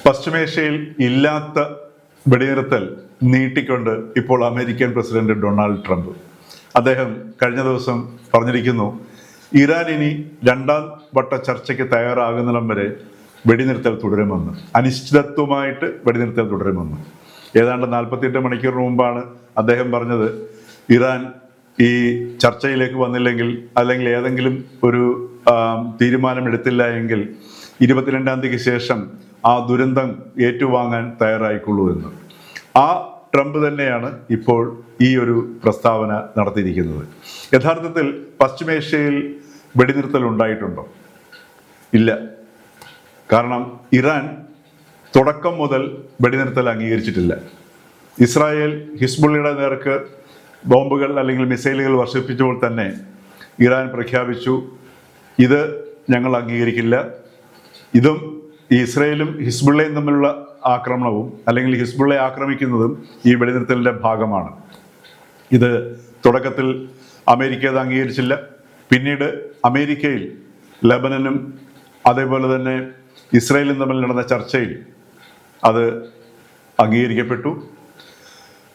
പശ്ചിമേഷ്യയിൽ ഇല്ലാത്ത വെടിനിർത്തൽ നീട്ടിക്കൊണ്ട് ഇപ്പോൾ അമേരിക്കൻ പ്രസിഡന്റ് ഡൊണാൾഡ് ട്രംപ് അദ്ദേഹം കഴിഞ്ഞ ദിവസം പറഞ്ഞിരിക്കുന്നു, ഇറാൻ ഇനി രണ്ടാം വട്ട ചർച്ചയ്ക്ക് തയ്യാറാകുന്നിടം വരെ വെടിനിർത്തൽ തുടരുമെന്ന്, അനിശ്ചിതത്വമായിട്ട് വെടിനിർത്തൽ തുടരുമെന്ന്. ഏതാണ്ട് 48 മണിക്കൂറിന് മുമ്പാണ് അദ്ദേഹം പറഞ്ഞത്, ഇറാൻ ഈ ചർച്ചയിലേക്ക് വന്നില്ലെങ്കിൽ അല്ലെങ്കിൽ ഏതെങ്കിലും ഒരു തീരുമാനമെടുത്തില്ല എങ്കിൽ 22-ാം തീയതിക്ക് ശേഷം ആ ദുരന്തം ഏറ്റുവാങ്ങാൻ തയ്യാറായിക്കൊള്ളൂ എന്ന്. ആ ട്രംപ് തന്നെയാണ് ഇപ്പോൾ ഈ ഒരു പ്രസ്താവന നടത്തിയിരിക്കുന്നത്. യഥാർത്ഥത്തിൽ പശ്ചിമേഷ്യയിൽ വെടിനിർത്തൽ ഉണ്ടായിട്ടുണ്ടോ? ഇല്ല. കാരണം ഇറാൻ തുടക്കം മുതൽ വെടിനിർത്തൽ അംഗീകരിച്ചിട്ടില്ല. ഇസ്രായേൽ ഹിസ്ബുള്ളയുടെ നേർക്ക് ബോംബുകൾ അല്ലെങ്കിൽ മിസൈലുകൾ വർഷിപ്പിച്ചപ്പോൾ തന്നെ ഇറാൻ പ്രഖ്യാപിച്ചു, ഇത് ഞങ്ങൾ അംഗീകരിക്കില്ല. ഇതും ഇസ്രായേലും ഹിസ്ബുള്ളയും തമ്മിലുള്ള ആക്രമണവും അല്ലെങ്കിൽ ഹിസ്ബുള്ളയെ ആക്രമിക്കുന്നതും ഈ വെടിനിർത്തലിൻ്റെ ഭാഗമാണ്. ഇത് തുടക്കത്തിൽ അമേരിക്ക അത് അംഗീകരിച്ചില്ല. പിന്നീട് അമേരിക്കയിൽ ലെബനനും അതേപോലെ തന്നെ ഇസ്രായേലും തമ്മിൽ നടന്ന ചർച്ചയിൽ അത് അംഗീകരിക്കപ്പെട്ടു.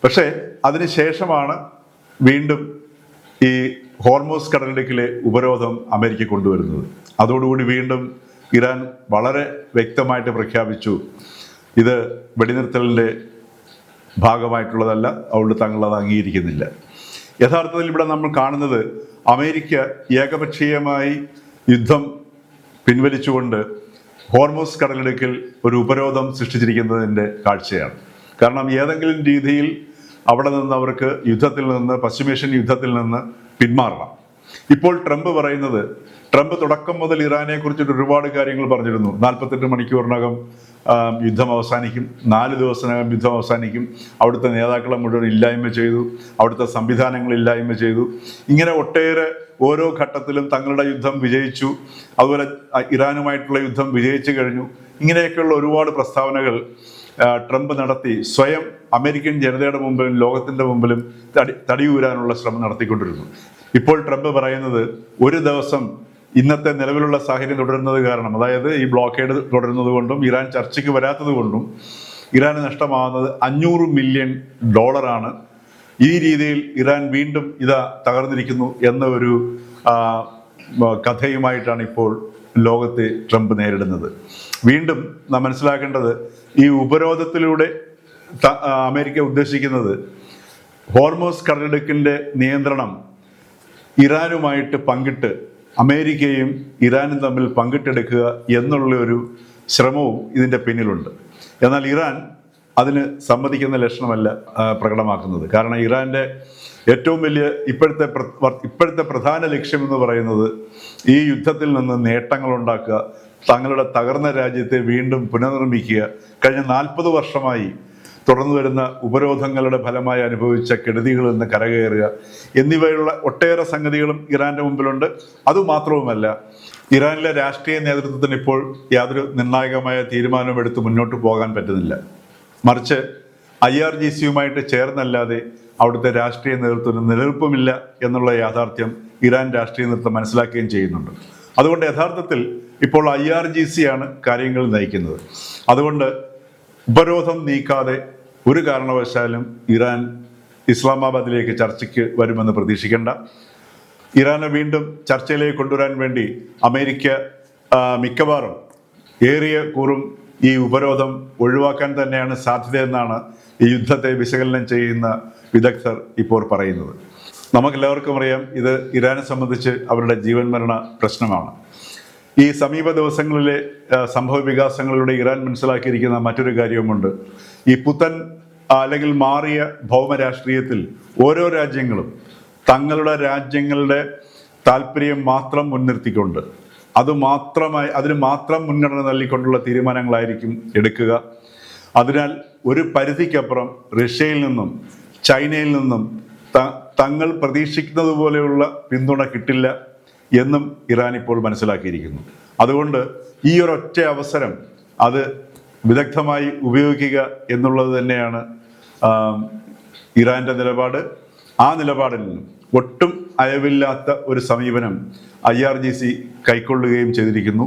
പക്ഷേ അതിനുശേഷമാണ് വീണ്ടും ഈ ഹോർമൂസ് കടലിടുക്കിലെ ഉപരോധം അമേരിക്ക കൊണ്ടുവരുന്നത്. അതോടുകൂടി വീണ്ടും ഇറാൻ വളരെ വ്യക്തമായിട്ട് പ്രഖ്യാപിച്ചു, ഇത് വെടിനിർത്തലിൻ്റെ ഭാഗമായിട്ടുള്ളതല്ല, അതുകൊണ്ട് തങ്ങൾ അത് അംഗീകരിക്കുന്നില്ല. യഥാർത്ഥത്തിൽ ഇവിടെ നമ്മൾ കാണുന്നത് അമേരിക്ക ഏകപക്ഷീയമായി യുദ്ധം പിൻവലിച്ചുകൊണ്ട് ഹോർമൂസ് കടലിടുക്കിൽ ഒരു ഉപരോധം സൃഷ്ടിച്ചിരിക്കുന്നതിൻ്റെ കാഴ്ചയാണ്. കാരണം ഏതെങ്കിലും രീതിയിൽ അവിടെ നിന്ന് അവർക്ക് യുദ്ധത്തിൽ നിന്ന്, പശ്ചിമേഷ്യൻ യുദ്ധത്തിൽ നിന്ന് പിന്മാറണം. ഇപ്പോൾ ട്രംപ് പറയുന്നത്, ട്രംപ് തുടക്കം മുതൽ ഇറാനെ കുറിച്ചിട്ട് ഒരുപാട് കാര്യങ്ങൾ പറഞ്ഞിരുന്നു. 48 മണിക്കൂറിനകം യുദ്ധം അവസാനിക്കും, 4 ദിവസത്തിനകം യുദ്ധം അവസാനിക്കും, അവിടുത്തെ നേതാക്കളെ മുഴുവൻ ഇല്ലായ്മ ചെയ്തു, അവിടുത്തെ സംവിധാനങ്ങൾ ഇല്ലായ്മ ചെയ്തു. ഇങ്ങനെ ഒട്ടേറെ ഓരോ ഘട്ടത്തിലും തങ്ങളുടെ യുദ്ധം വിജയിച്ചു, അതുപോലെ ഇറാനുമായിട്ടുള്ള യുദ്ധം വിജയിച്ചു കഴിഞ്ഞു. ഇങ്ങനെയൊക്കെയുള്ള ഒരുപാട് പ്രസ്താവനകൾ ട്രംപ് നടത്തി സ്വയം അമേരിക്കൻ ജനതയുടെ മുമ്പിലും ലോകത്തിൻ്റെ മുമ്പിലും തടിയൂരാനുള്ള ശ്രമം നടത്തിക്കൊണ്ടിരുന്നു. ഇപ്പോൾ ട്രംപ് പറയുന്നത്, ഒരു ദിവസം ഇന്നത്തെ നിലവിലുള്ള സാഹചര്യം തുടരുന്നത് കാരണം, അതായത് ഈ ബ്ലോക്കേഡ് തുടരുന്നത് കൊണ്ടും ഇറാൻ ചർച്ചയ്ക്ക് വരാത്തത് കൊണ്ടും ഇറാന് നഷ്ടമാകുന്നത് $500 മില്യൺ. ഈ രീതിയിൽ ഇറാൻ വീണ്ടും ഇതാ തകർന്നിരിക്കുന്നു എന്ന ഒരു കഥയുമായിട്ടാണ് ഇപ്പോൾ ലോകത്തെ ട്രംപ് നേരിടുന്നത്. വീണ്ടും നാം മനസ്സിലാക്കേണ്ടത്, ഈ ഉപരോധത്തിലൂടെ അമേരിക്ക ഉദ്ദേശിക്കുന്നത് ഹോർമൂസ് കടലിടുക്കിൻ്റെ നിയന്ത്രണം ഇറാനുമായിട്ട് പങ്കിട്ട് അമേരിക്കയും ഇറാനും തമ്മിൽ പങ്കിട്ടെടുക്കുക എന്നുള്ള ഒരു ശ്രമവും ഇതിൻ്റെ പിന്നിലുണ്ട്. എന്നാൽ ഇറാൻ അതിന് സമ്മതിക്കുന്ന ലക്ഷണമല്ല പ്രകടമാക്കുന്നത്. കാരണം ഇറാൻ്റെ ഏറ്റവും വലിയ ഇപ്പോഴത്തെ പ്രധാന ലക്ഷ്യം എന്ന് പറയുന്നത് ഈ യുദ്ധത്തിൽ നിന്ന് നേട്ടങ്ങൾ ഉണ്ടാക്കുക, തങ്ങളുടെ തകർന്ന രാജ്യത്തെ വീണ്ടും പുനർനിർമ്മിക്കുക, കഴിഞ്ഞ 40 വർഷമായി തുടർന്നു വരുന്ന ഉപരോധങ്ങളുടെ ഫലമായി അനുഭവിച്ച കെടുതികളിൽ നിന്ന് കരകയറുക എന്നിവയുള്ള ഒട്ടേറെ സംഗതികളും ഇറാൻ്റെ മുമ്പിലുണ്ട്. അതുമാത്രവുമല്ല, ഇറാനിലെ രാഷ്ട്രീയ നേതൃത്വത്തിന് ഇപ്പോൾ യാതൊരു നിർണായകമായ തീരുമാനവും എടുത്ത് മുന്നോട്ട് പോകാൻ പറ്റുന്നില്ല. മറിച്ച് IRGCയുമായിട്ട് ചേർന്നല്ലാതെ അവിടുത്തെ രാഷ്ട്രീയ നേതൃത്വത്തിന് നിലനിൽപ്പുമില്ല എന്നുള്ള യാഥാർത്ഥ്യം ഇറാൻ രാഷ്ട്രീയ നേതൃത്വം മനസ്സിലാക്കുകയും ചെയ്യുന്നുണ്ട്. അതുകൊണ്ട് യഥാർത്ഥത്തിൽ ഇപ്പോൾ IRGCയാണ് കാര്യങ്ങൾ നയിക്കുന്നത്. അതുകൊണ്ട് ഉപരോധം നീക്കാതെ ഒരു കാരണവശാലും ഇറാൻ ഇസ്ലാമാബാദിലേക്ക് ചർച്ചയ്ക്ക് വരുമെന്ന് പ്രതീക്ഷിക്കേണ്ട. ഇറാനെ വീണ്ടും ചർച്ചയിലേക്ക് കൊണ്ടുവരാൻ വേണ്ടി അമേരിക്ക മിക്കവാറും ഏറിയ കൂറും ഈ ഉപരോധം ഒഴിവാക്കാൻ തന്നെയാണ് സാധ്യതയെന്നാണ് ഈ യുദ്ധത്തെ വിശകലനം ചെയ്യുന്ന വിദഗ്ധർ ഇപ്പോൾ പറയുന്നത്. നമുക്കെല്ലാവർക്കും അറിയാം, ഇത് ഇറാനെ സംബന്ധിച്ച് അവരുടെ ജീവൻ മരണ പ്രശ്നമാണ്. ഈ സമീപ ദിവസങ്ങളിലെ സംഭവ വികാസങ്ങളിലൂടെ ഇറാൻ മനസ്സിലാക്കിയിരിക്കുന്ന മറ്റൊരു കാര്യവുമുണ്ട്. ഈ പുത്തൻ അല്ലെങ്കിൽ മാറിയ ഭൗമരാഷ്ട്രീയത്തിൽ ഓരോ രാജ്യങ്ങളും തങ്ങളുടെ രാജ്യങ്ങളുടെ താല്പര്യം മാത്രം മുൻനിർത്തിക്കൊണ്ട് അതിന് മാത്രം മുൻഗണന നൽകിക്കൊണ്ടുള്ള തീരുമാനങ്ങളായിരിക്കും എടുക്കുക. അതിനാൽ ഒരു പരിധിക്കപ്പുറം റഷ്യയിൽ നിന്നും ചൈനയിൽ നിന്നും തങ്ങൾ പ്രതീക്ഷിക്കുന്നത് പോലെയുള്ള പിന്തുണ കിട്ടില്ല എന്നും ഇറാൻ ഇപ്പോൾ മനസ്സിലാക്കിയിരിക്കുന്നു. അതുകൊണ്ട് ഈ ഒരൊറ്റ അവസരം അത് വിദഗ്ധമായി ഉപയോഗിക്കുക എന്നുള്ളത് തന്നെയാണ് ഇറാൻ്റെ നിലപാട്. ആ നിലപാടിൽ നിന്നും ഒട്ടും അയവില്ലാത്ത ഒരു സമീപനം IRGC കൈക്കൊള്ളുകയും ചെയ്തിരിക്കുന്നു.